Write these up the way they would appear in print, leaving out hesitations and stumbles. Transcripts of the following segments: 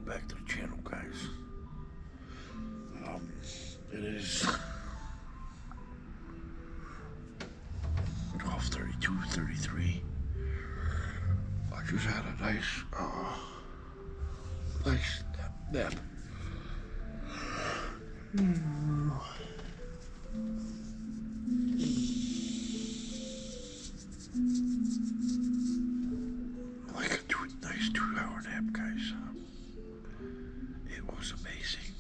back to the channel, guys. It is 12:32:33. I just had a nice nap. Like a nice 2-hour nap, guys. It was amazing.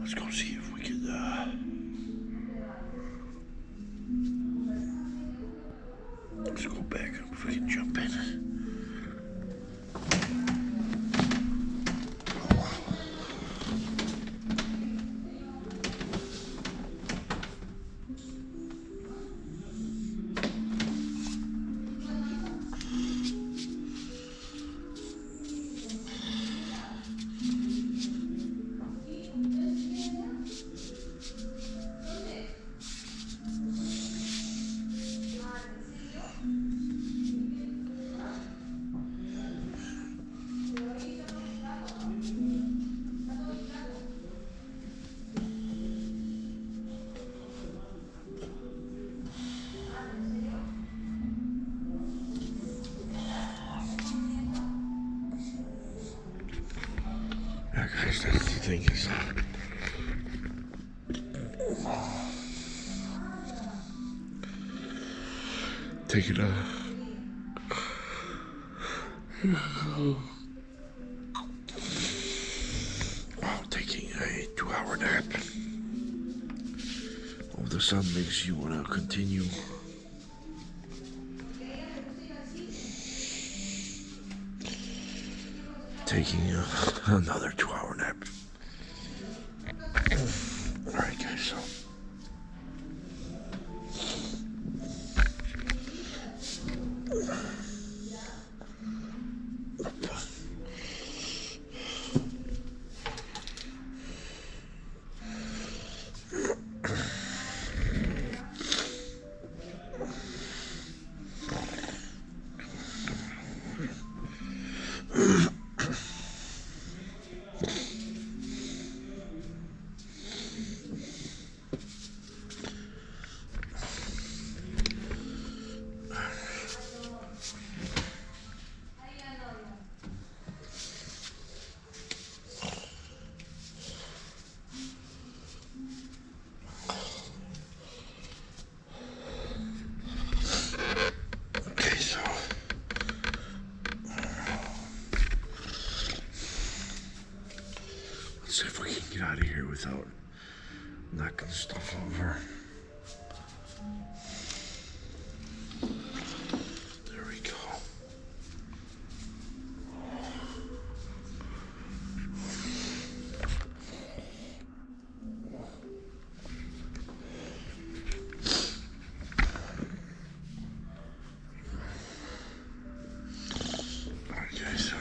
Let's go see if we can, let's go back if we can jump in. Yeah, guys, that's the thing is, taking a taking a 2-hour nap. All of a sudden makes you want to continue. Taking another 2-hour nap. Alright, guys, so let's see if we can get out of here without knocking stuff over. There we go. Alright, guys.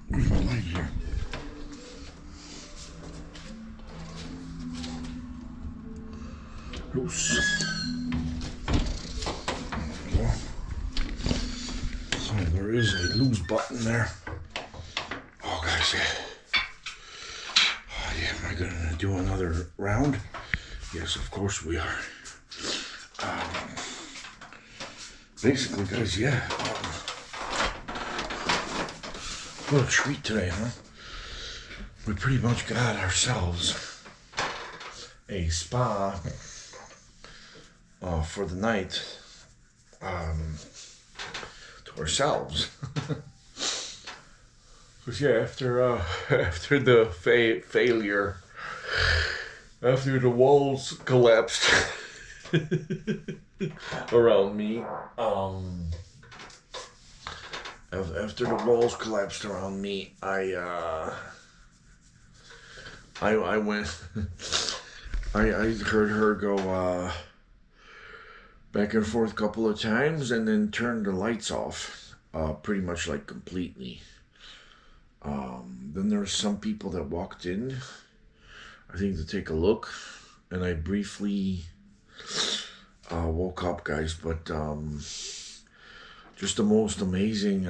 Where's my light here? Loose. So there is a lose button there. Oh, guys, yeah. Oh, yeah, am I gonna do another round? Yes, of course we are. basically, guys, yeah. What a treat today, huh? We pretty much got ourselves a spa for the night to ourselves. Because yeah, after the failure, after the walls collapsed around me, after the walls collapsed around me, I went. I heard her go back and forth a couple of times, and then turned the lights off, pretty much like completely. Then there were some people that walked in, I think to take a look, and I briefly woke up, guys. But just the most amazing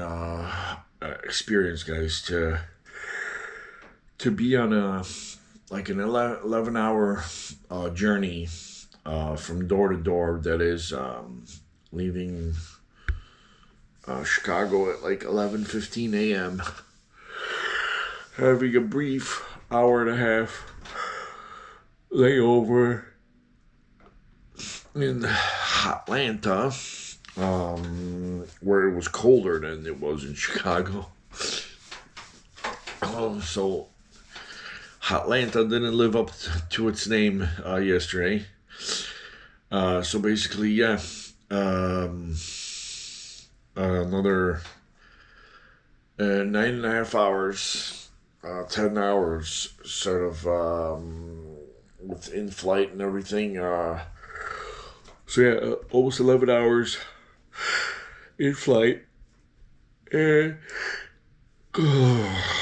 experience, guys, to be on an 11-hour journey from door to door. That is leaving Chicago at like 11:15 a.m. Having a brief hour and a half layover in Atlanta, where it was colder than it was in Chicago. So Atlanta didn't live up to its name yesterday. So basically, yeah, another 9.5 hours. 10 hours sort of with in-flight and everything. So yeah, almost 11 hours in flight. And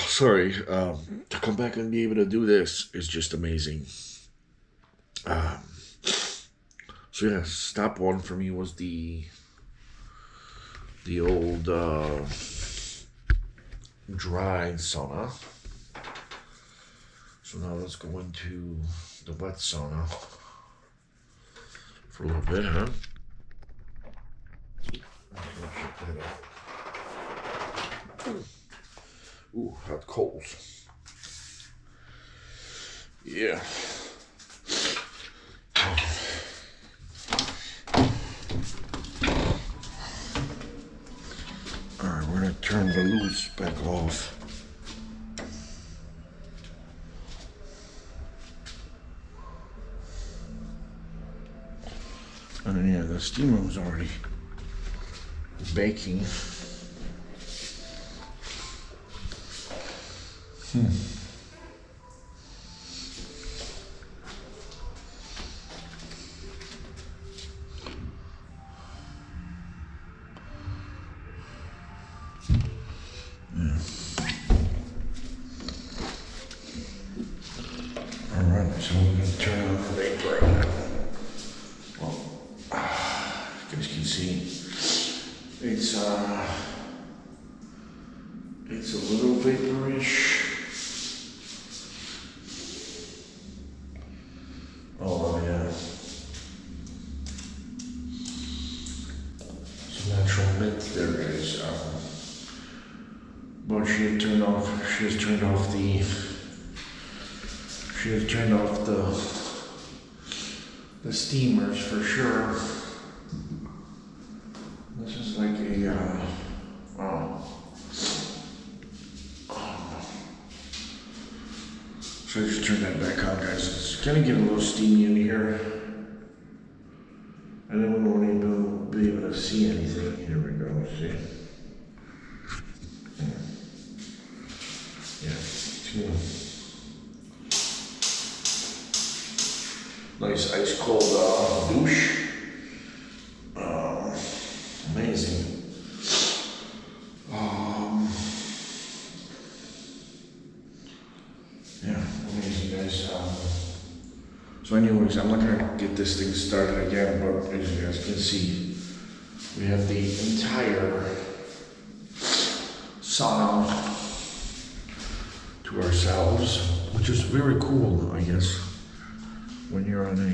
sorry, to come back and be able to do this is just amazing. So yeah, stop one for me was the old dry sauna. So now let's go into the wet sauna for a little bit, huh? Ooh, hot coals. Yeah. Alright, we're gonna turn the loose back off. And yeah, the steamer was already baking. Alright, so we're gonna turn on the vapor. As you can see, it's a little vaporish. Oh yeah, some natural mint there is, but she has turned off the steamers for sure. This is like a, so I just turned that back on, guys. It's gonna get a little steamy in here. And then we won't even be able to see anything. Here we go, see. Yeah, nice ice cold douche. Amazing. Yeah, amazing, guys. So anyways, I'm not gonna get this thing started again, but as you guys can see, we have the entire sauna to ourselves, which is very cool, I guess, when you're on a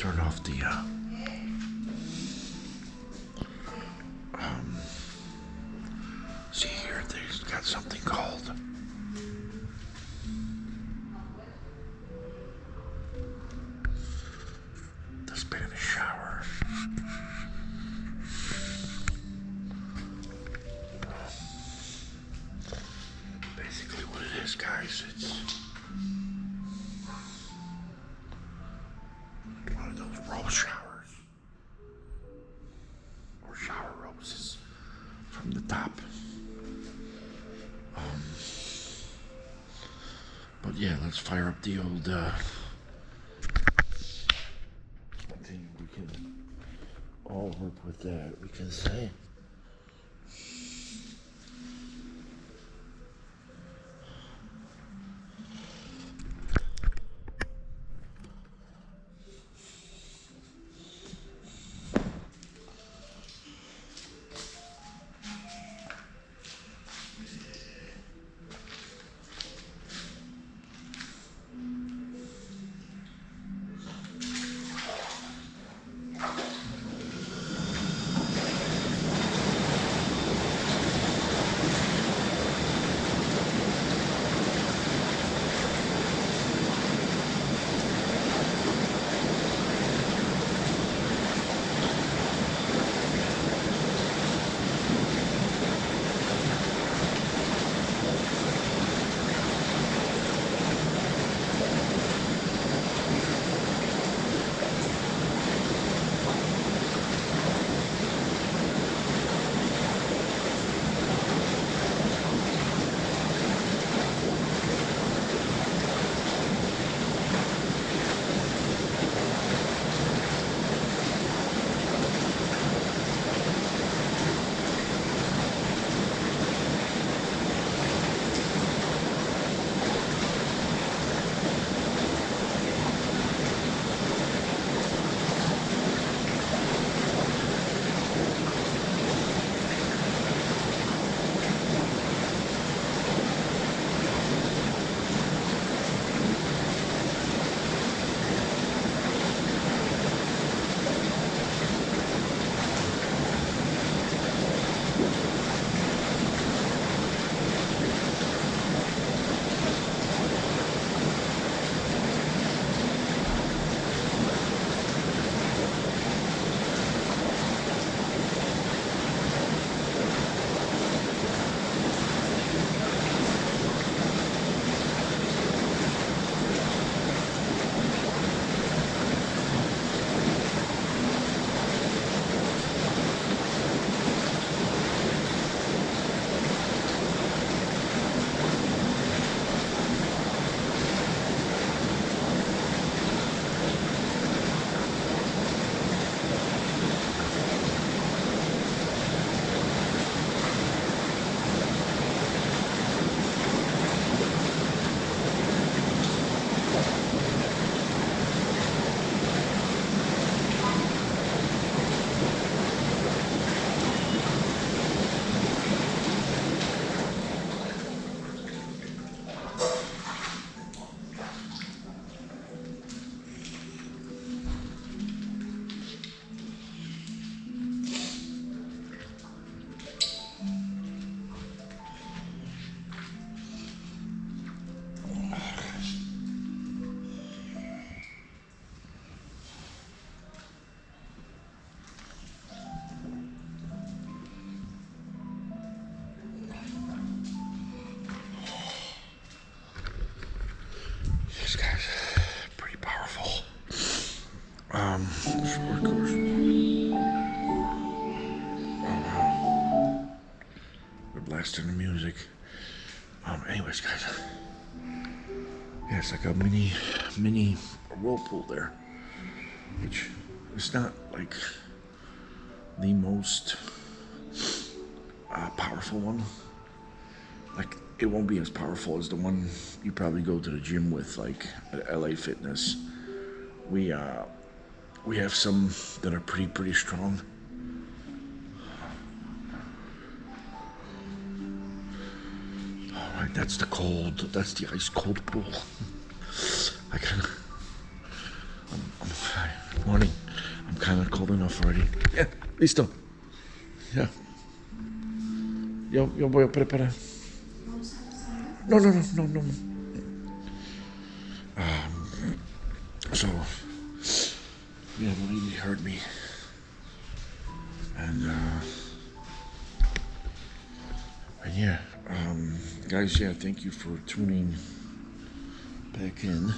turn off the see here, they've got something called the Spanish shower. Basically what it is, guys, it's one of those roll showers or shower roses from the top. But yeah, let's fire up the old I think we can all work with that, we can say. This guy's pretty powerful. Short course. Oh wow. We're blasting the music. Anyways, guys. Yeah, it's like a mini whirlpool there. Which is not like the most powerful one. Like, it won't be as powerful as the one you probably go to the gym with, like at LA Fitness. We have some that are pretty strong. All right, that's the ice cold pool. I kind of cold enough already. Yeah, listo. Yeah. Yo voy a preparar. No. So, yeah, the lady heard me. And yeah, guys, yeah, thank you for tuning back in.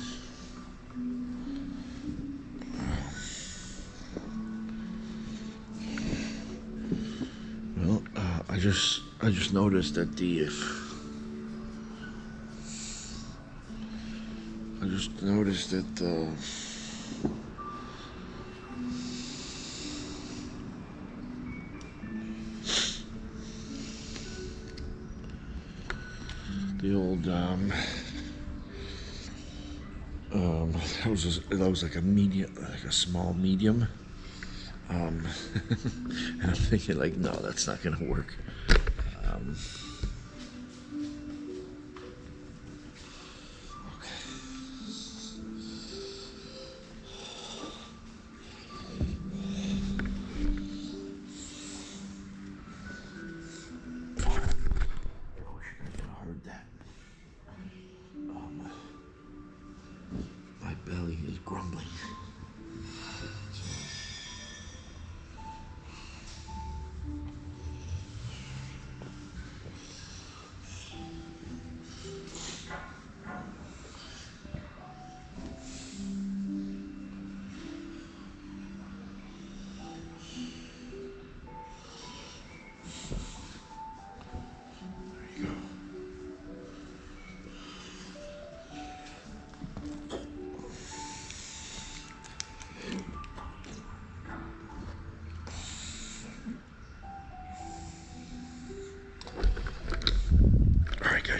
Well, I just noticed that the old that was like a medium, like a small medium. And I'm thinking like, no, that's not gonna work. Belly is grumbling.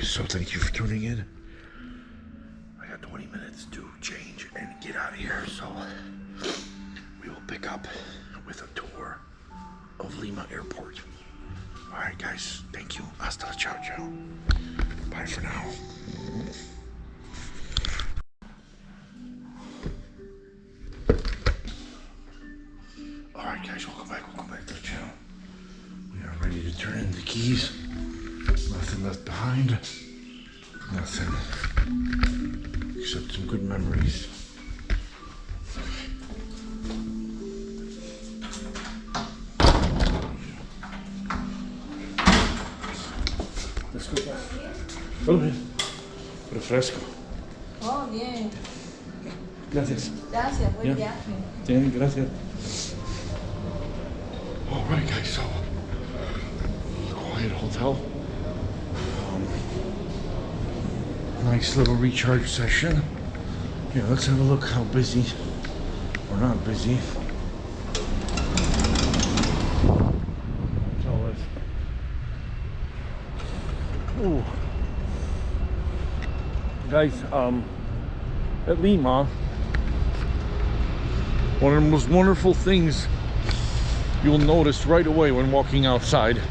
So thank you for tuning in. I got 20 minutes to change and get out of here, so we will pick up with a tour of Lima Airport. All right, guys, thank you. Hasta la ciao. Bye for now. All right, guys, welcome back to the channel. We are ready to turn in the keys. Nothing left behind. Nothing except some good memories. Disculpa. Todo bien. Refresco. Oh, bien. Gracias. Gracias, buen viaje. Bien, gracias. All right, guys, so quiet hotel. Nice little recharge session. Yeah, let's have a look how busy or not busy. Ooh. Guys, at Lima, one of the most wonderful things you'll notice right away when walking outside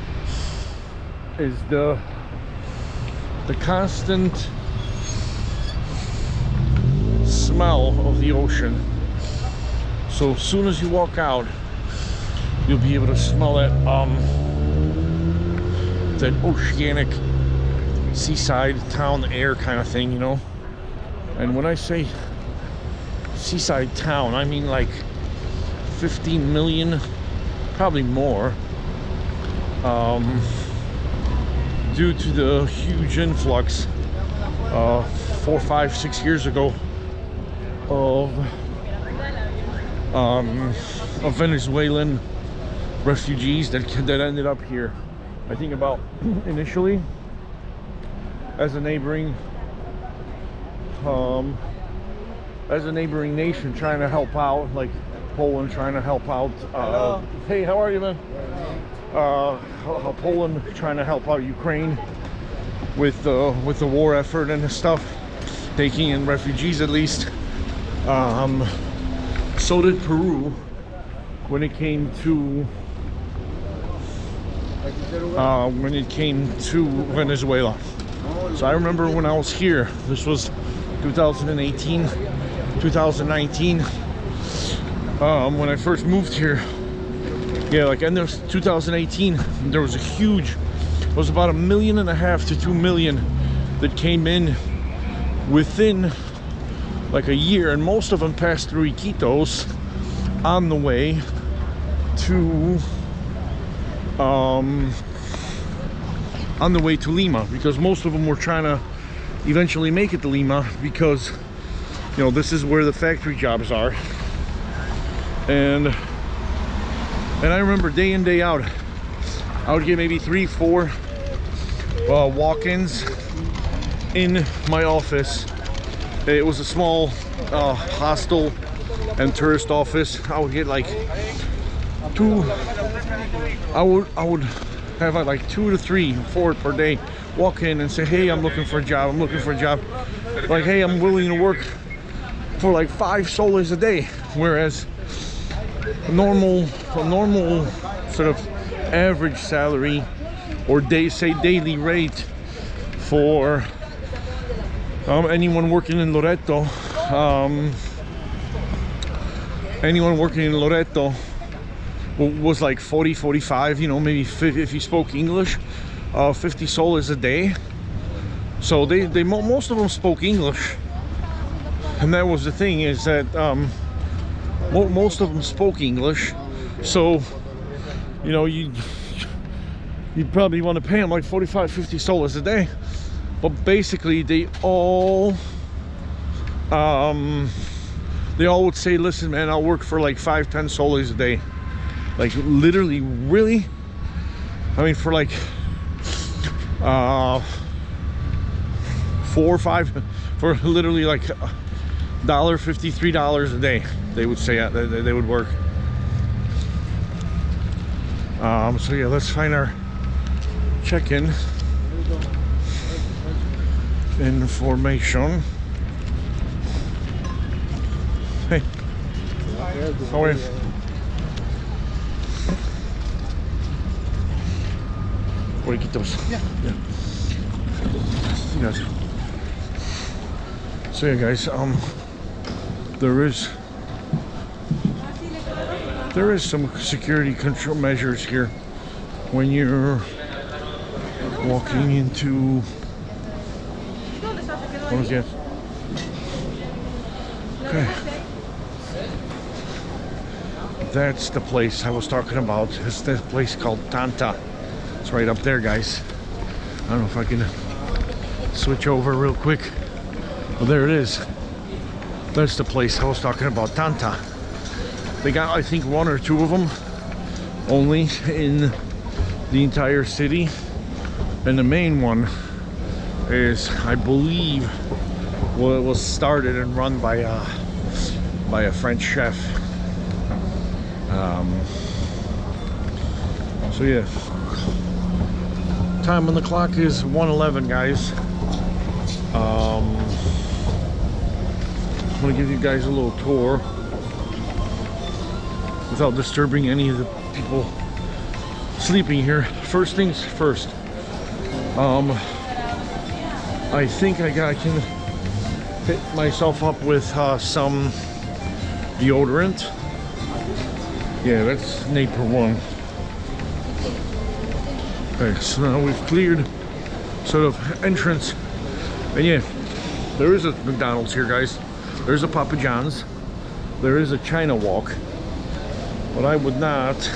is the constant smell of the ocean. So as soon as you walk out, you'll be able to smell that oceanic seaside town air kind of thing, you know. And when I say seaside town, I mean like 15 million, probably more, due to the huge influx 4, 5, 6 years ago of Venezuelan refugees that ended up here. I think about initially as a neighboring nation trying to help out, like Poland trying to help out. Hey, how are you, man? How Poland trying to help out Ukraine with the war effort and stuff, taking in refugees at least. So did Peru when it came to Venezuela. So I remember when I was here, this was 2018, 2019, when I first moved here, yeah, like end of 2018, there was a huge, it was about 1.5 million to 2 million that came in within like a year, and most of them passed through Iquitos on the way to Lima, because most of them were trying to eventually make it to Lima, because you know, this is where the factory jobs are. And I remember day in, day out, I would get maybe 3-4 walk-ins in my office. It was a small hostel and tourist office. I would get like I would have like 2 to 3, 4 per day walk in and say, hey, I'm looking for a job, I'm looking for a job. Like, hey, I'm willing to work for like 5 soles a day. Whereas a normal sort of average salary or daily rate for anyone working in Loreto, was like 40-45, you know, maybe if you spoke English, 50 soles a day. So most of them spoke English, and that was the thing, is that most of them spoke English. So you know, you'd probably want to pay them like 45-50 soles a day. But basically they all would say, listen man, I'll work for like 5-10 soles a day. Like literally, really, I mean, for like 4 or 5, for literally like $1.50, $3 a day, they would say they would work. So yeah, let's find our check-in information. Hey, how are you? Huequitos. Yeah. Yes. So yeah, guys, there is some security control measures here when you're walking into. What was that? Okay. That's the place I was talking about. It's this place called Tanta. It's right up there, guys. I don't know if I can switch over real quick. Well, there it is. That's the place I was talking about, Tanta. They got, I think, 1 or 2 of them only in the entire city. And the main one is, I believe, well, it was started and run by a French chef. So yeah, time on the clock is 1:11, guys. I'm gonna give you guys a little tour without disturbing any of the people sleeping here. First things first, I think I can hit myself up with some deodorant. Yeah, that's Napier 1. Okay, so now we've cleared sort of entrance. And yeah, there is a McDonald's here, guys. There's a Papa John's. There is a China Walk. But I would not,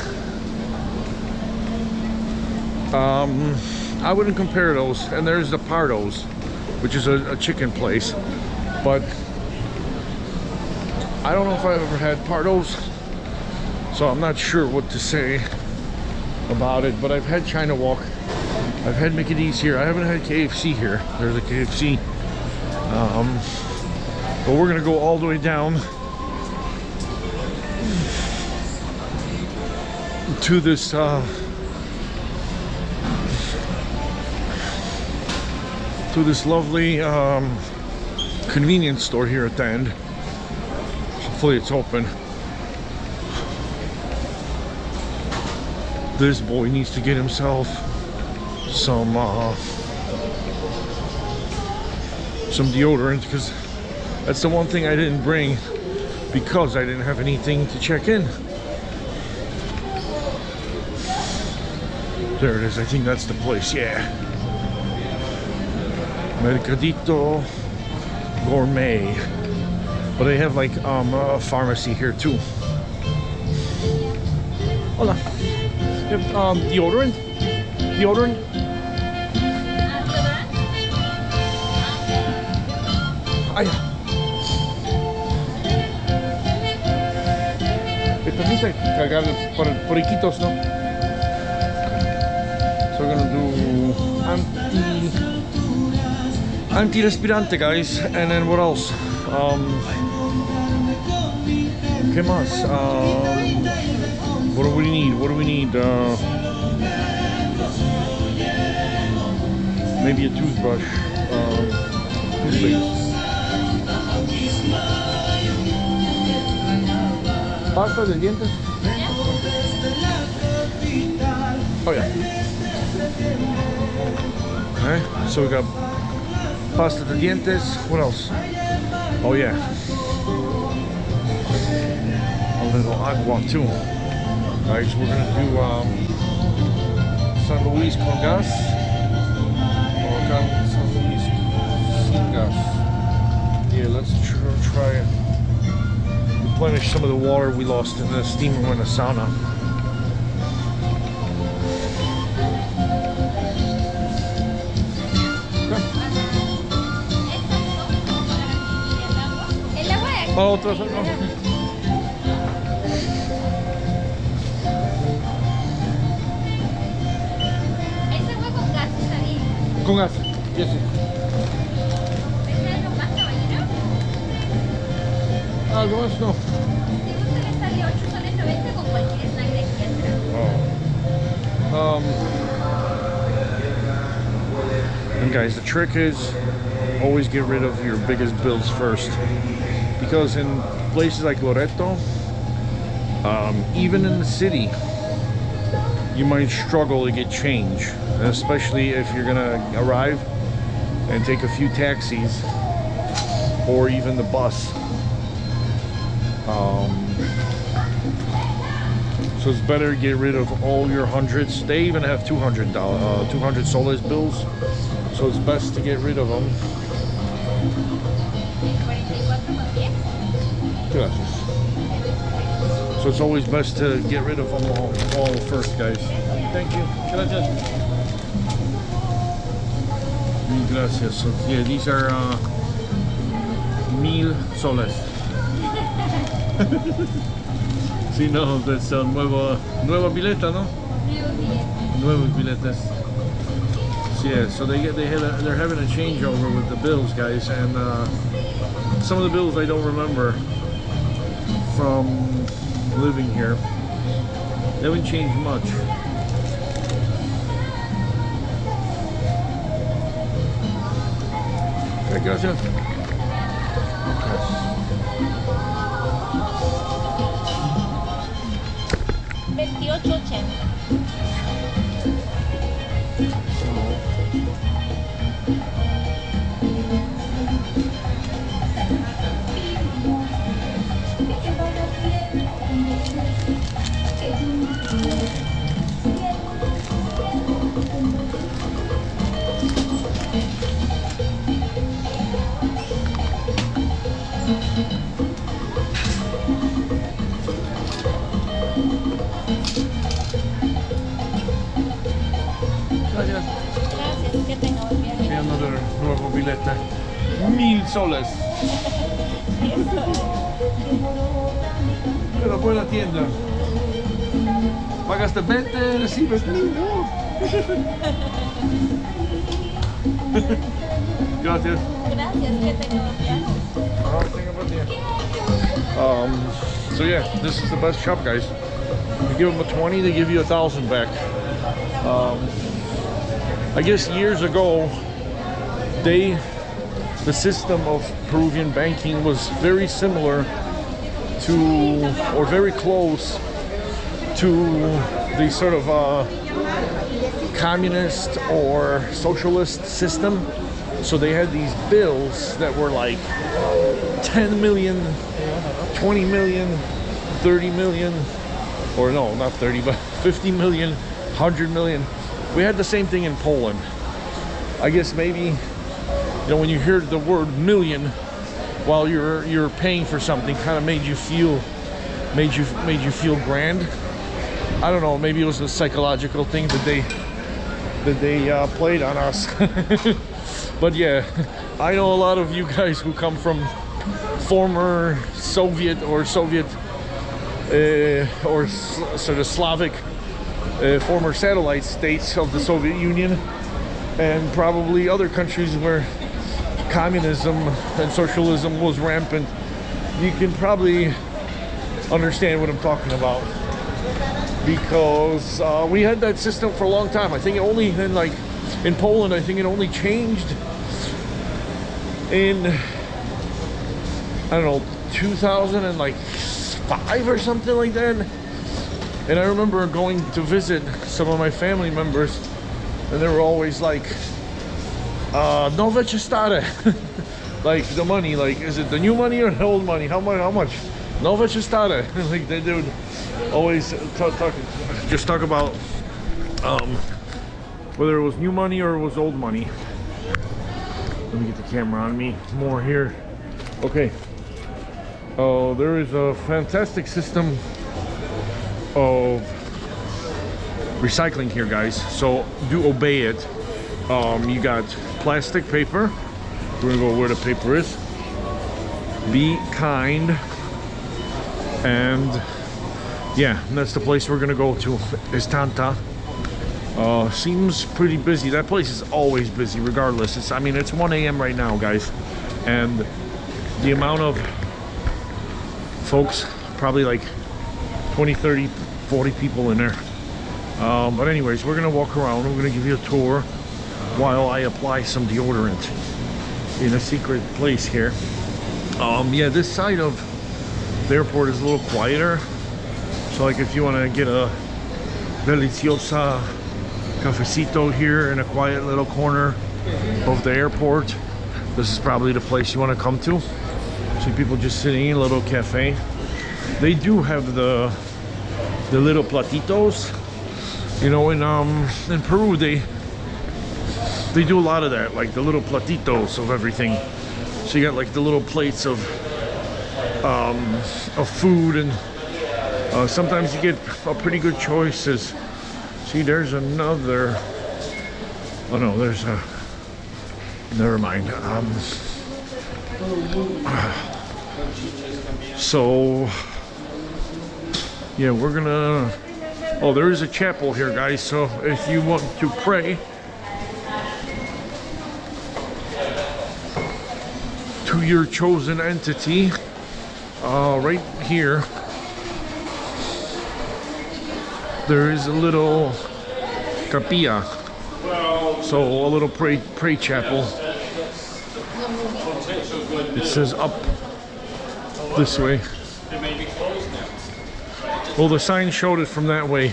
I wouldn't compare those. And there's the Pardo's, which is a chicken place. But I don't know if I've ever had Pardo's, so I'm not sure what to say about it. But I've had China Walk, I've had Mickey D's here. I haven't had KFC here. There's a KFC. But we're gonna go all the way down to this lovely convenience store here at the end. Hopefully it's open. This boy needs to get himself some deodorant, because that's the one thing I didn't bring because I didn't have anything to check in. There it is. I think that's the place. Yeah. Mercadito Gourmet. But they have like a pharmacy here too. Hola. You have, deodorant? Deodorant? Ay. ¿Me permite cargar poriquitos, no? So we're gonna do anti-respirante, guys, and then what else? ¿Qué más? What do we need? What do we need? Maybe a toothbrush. Toothpaste. Pasta de dientes? Oh yeah. Okay, so we got pasta de dientes. What else? Oh yeah. A little agua too. Guys, we're gonna do San Luis con gas or San Luis sin gas. Yeah, let's try it. Replenish some of the water we lost in the steamer when the sauna. Oh, otro, no. Con gas, yes. Algo más no. Oh. And guys, the trick is always get rid of your biggest bills first, because in places like Loreto, even in the city, you might struggle to get change, especially if you're gonna arrive and take a few taxis or even the bus. So it's better to get rid of all your hundreds. They even have $200 soles bills, so it's best to get rid of them. Gracias. So it's always best to get rid of them all first, guys. Thank you. Gracias. Gracias. So yeah, these are 1000 soles. Sí, no, that's nueva bileta, no? Nuevos billetes. So yeah, so they're having a changeover with the bills, guys, and some of the bills I don't remember from living here. They haven't changed much. Okay, gotcha. Okay. 28.80. Gracias. Gracias, que tenga buen viaje. Sí, another nuevo billete. 1000 soles. Pero fue la tienda. Pagaste 20, recibes 1000. Gracias. Gracias, que tenga buen viaje. So yeah, this is the best shop, guys. You give them a 20, they give you 1,000 back. I guess years ago, the system of Peruvian banking was very similar to, or very close to, the sort of communist or socialist system. So they had these bills that were like 10 million, 20 million, 30 million, or no, not 30, but 50 million, 100 million. We had the same thing in Poland. I guess maybe, you know, when you hear the word million while you're paying for something, kind of made you feel grand. I don't know, maybe it was a psychological thing that they played on us. But yeah, I know a lot of you guys who come from former Soviet or sort of Slavic former satellite states of the Soviet Union, and probably other countries where communism and socialism was rampant. You can probably understand what I'm talking about, because we had that system for a long time. I think it only in Poland, I think it only changed in, I don't know, 2005 or something like that. And I remember going to visit some of my family members, and they were always like, nowe czy stare? Like the money, like, is it the new money or the old money? How much? Nowe czy stare? Like they would always talk about whether it was new money or it was old money. Let me get the camera on me more here. Okay. Oh, there is a fantastic system of recycling here, guys, so do obey it. You got plastic paper. We're gonna go where the paper is. Be kind. And yeah, that's the place we're gonna go to, is Tanta. Seems pretty busy. That place is always busy regardless. I mean, it's 1 a.m. right now, guys, and the amount of folks, probably like 20, 30, 40 people in there. But anyways, we're gonna walk around. I'm gonna give you a tour while I apply some deodorant in a secret place here. Yeah, this side of the airport is a little quieter. So like if you want to get a deliciosa cafecito here in a quiet little corner of the airport, this is probably the place you want to come to. See people just sitting in a little cafe. They do have the little platitos, you know. In Peru they do a lot of that, like the little platitos of everything. So you got like the little plates of food, and sometimes you get a pretty good choices. See, there's another. Oh no, there's a. Never mind. So yeah, we're gonna. Oh, there is a chapel here, guys. So if you want to pray to your chosen entity, right here there is a little capilla, so a little pray chapel. It says up this way. Well, the sign showed it from that way,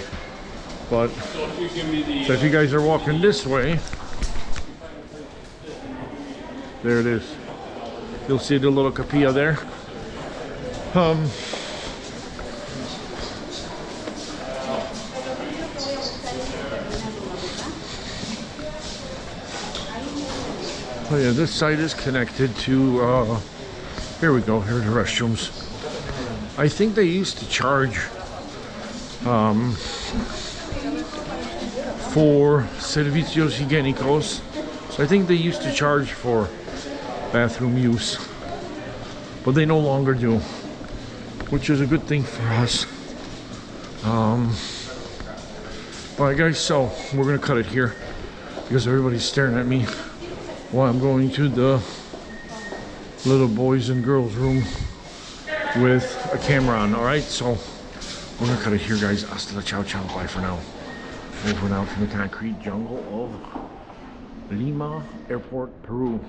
but so if you guys are walking this way, there it is. You'll see the little capilla there. Oh yeah, this site is connected to, here we go, here are the restrooms. I think they used to charge for servicios higiénicos. So I think they used to charge for bathroom use, but they no longer do, which is a good thing for us. Alright guys, so we're gonna cut it here because everybody's staring at me while I'm going to the little boys and girls room with a camera on. Alright, so we're gonna cut it here, guys. Hasta la ciao ciao, bye for now. Over now from the concrete jungle of Lima Airport, Peru.